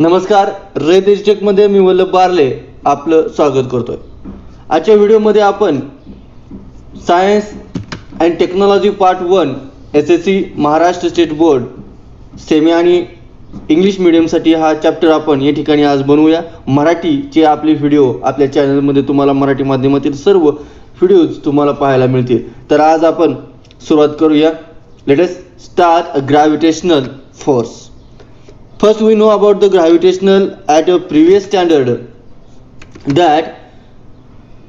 नमस्कार, रयत मध्ये मी वल्लभ बारले आपलं स्वागत करतोय. आजच्या व्हिडिओमध्ये आपण science and technology part 1 SSC Maharashtra state board semi आणि इंग्लिश मीडियमसाठी हा चॅप्टर आपण या ठिकाणी आज बनवूया. मराठीचे आपले व्हिडिओ आपल्या चॅनलमध्ये तुम्हाला मराठी माध्यमातील सर्व व्हिडिओज तुम्हाला पाहायला मिळतील. तर आज आपण सुरुवात करूया. Let us start gravitational force. First, we know about the gravitational at a previous standard, that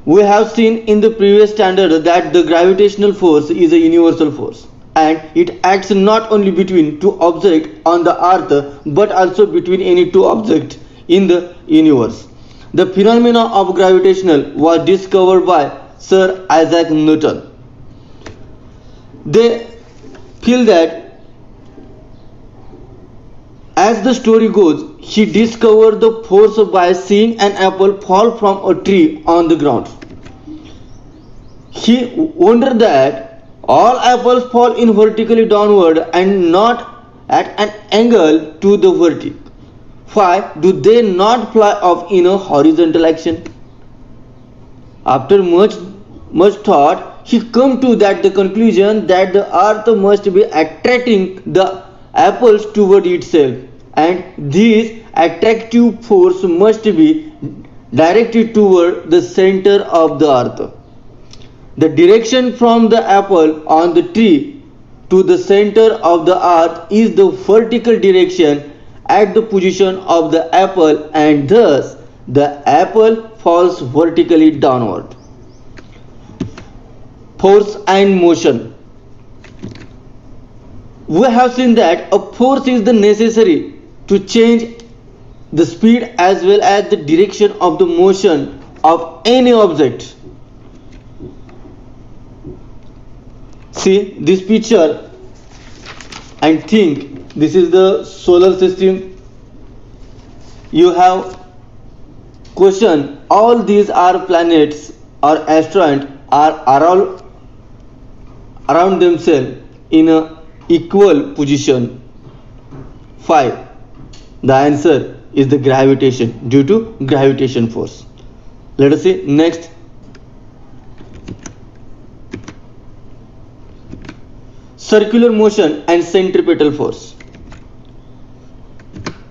we have seen in the previous standard that the gravitational force is a universal force and it acts not only between two objects on the earth but also between any two objects in the universe. The phenomena of gravitational was discovered by Sir Isaac Newton. They feel that as the story goes, he discovered the force by seeing an apple fall from a tree on the ground. He wondered that all apples fall in vertically downward and not at an angle to the vertex. Why do they not fly off in a horizontal action? After much thought, he came to the conclusion that the earth must be attracting the apples toward itself, and this attractive force must be directed toward the center of the earth. The direction from the apple on the tree to the center of the earth is the vertical direction at the position of the apple, and thus the apple falls vertically downward. Force and motion. We have seen that a force is the necessary to change the speed as well as the direction of the motion of any object. See this picture and think this is the solar system. You have question, all these are planets or asteroids are around themselves in a equal position. 5. The answer is the gravitation, due to gravitation force. Let us see next. Circular motion and centripetal force.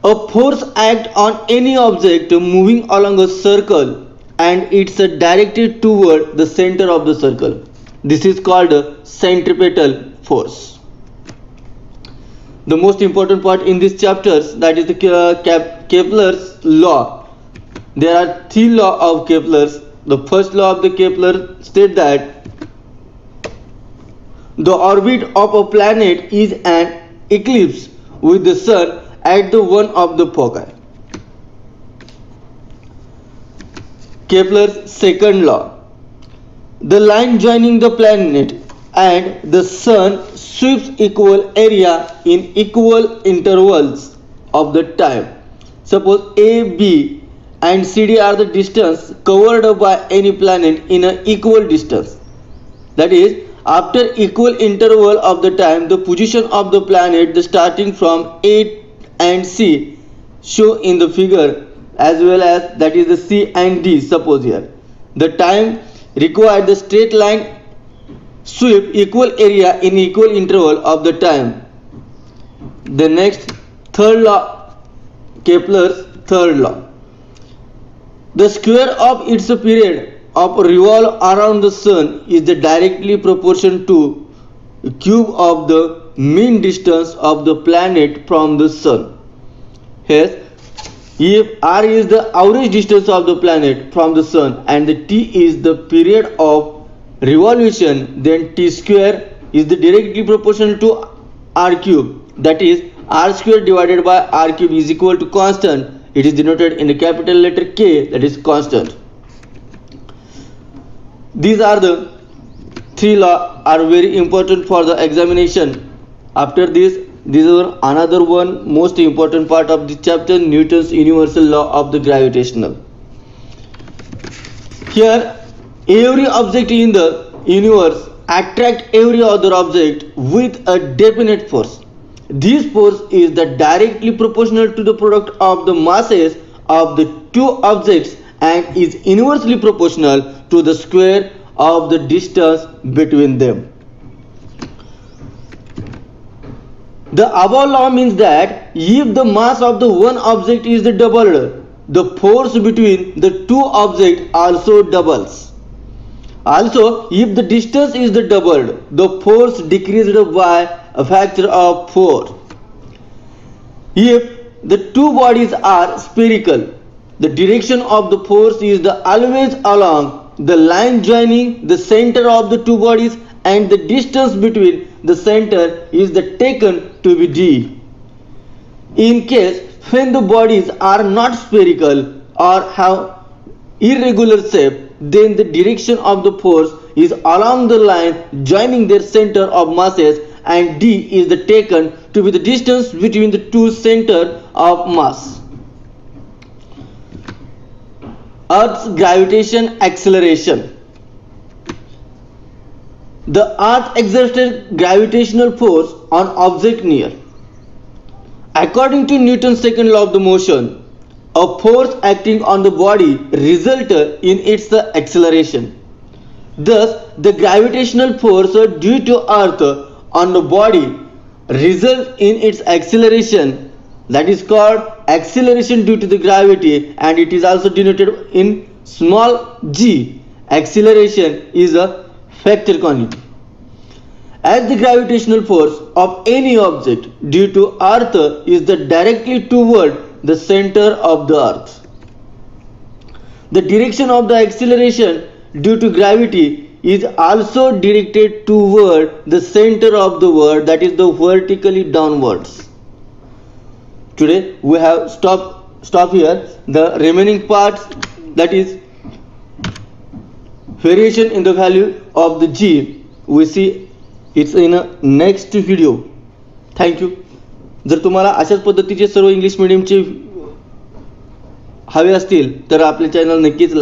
A force acts on any object moving along a circle and it's directed toward the center of the circle. This is called a centripetal force. The most important part in these chapters, that is the Kepler's law. There are 3 laws of Kepler's. The first law of the Kepler states that the orbit of a planet is an ellipse with the sun at the one of the foci. Kepler's second law. The line joining the planet and the sun sweeps equal area in equal intervals of the time. Suppose A, B and CD are the distance covered by any planet in an equal distance. That is, after equal interval of the time, the position of the planet, the starting from A and C show in the figure, as well as that is the C and D. Suppose here the time required the straight line sweep equal area in equal interval of the time. The next, third law, Kepler's third law. The square of its period of revolve around the sun is directly proportional to the cube of the mean distance of the planet from the sun. Hence, if r is the average distance of the planet from the sun and the t is the period of revolution, then t square is the directly proportional to r cube. That is, r square divided by r cube is equal to constant. It is denoted in the capital letter K, that is constant. These are the 3 laws are very important for the examination. After this is another one most important part of this chapter, Newton's universal law of the gravitational. Here every object in the universe attract every other object with a definite force. This force is directly proportional to the product of the masses of the two objects and is inversely proportional to the square of the distance between them. The above law means that if the mass of the one object is doubled, the force between the two objects also doubles. Also, if the distance is doubled, the force decreased by a factor of 4. If the two bodies are spherical, the direction of the force is always along the line joining the center of the two bodies, and the distance between the center is taken to be d. In case when the bodies are not spherical or have irregular shape, then the direction of the force is along the line joining their center of masses, and d is taken to be the distance between the two center of mass. Earth's gravitation acceleration. The Earth exerted gravitational force on object near. According to Newton's second law of the motion, a force acting on the body results in its acceleration. Thus, the gravitational force due to Earth on the body results in its acceleration, that is called acceleration due to the gravity, and it is also denoted in small g. Acceleration is a factor quantity. As the gravitational force of any object due to Earth is directly toward the center of the Earth, the direction of the acceleration due to gravity is also directed toward the center of the world, that is the vertically downwards. Today we have stop here. The remaining parts, that is variation in the value of the g, we see it's in a next video. Thank you. जर तुम्हाला अशाच पद्धतीचे सर्व English मीडियमचे हवे असतील तर आपले channel नक्कीच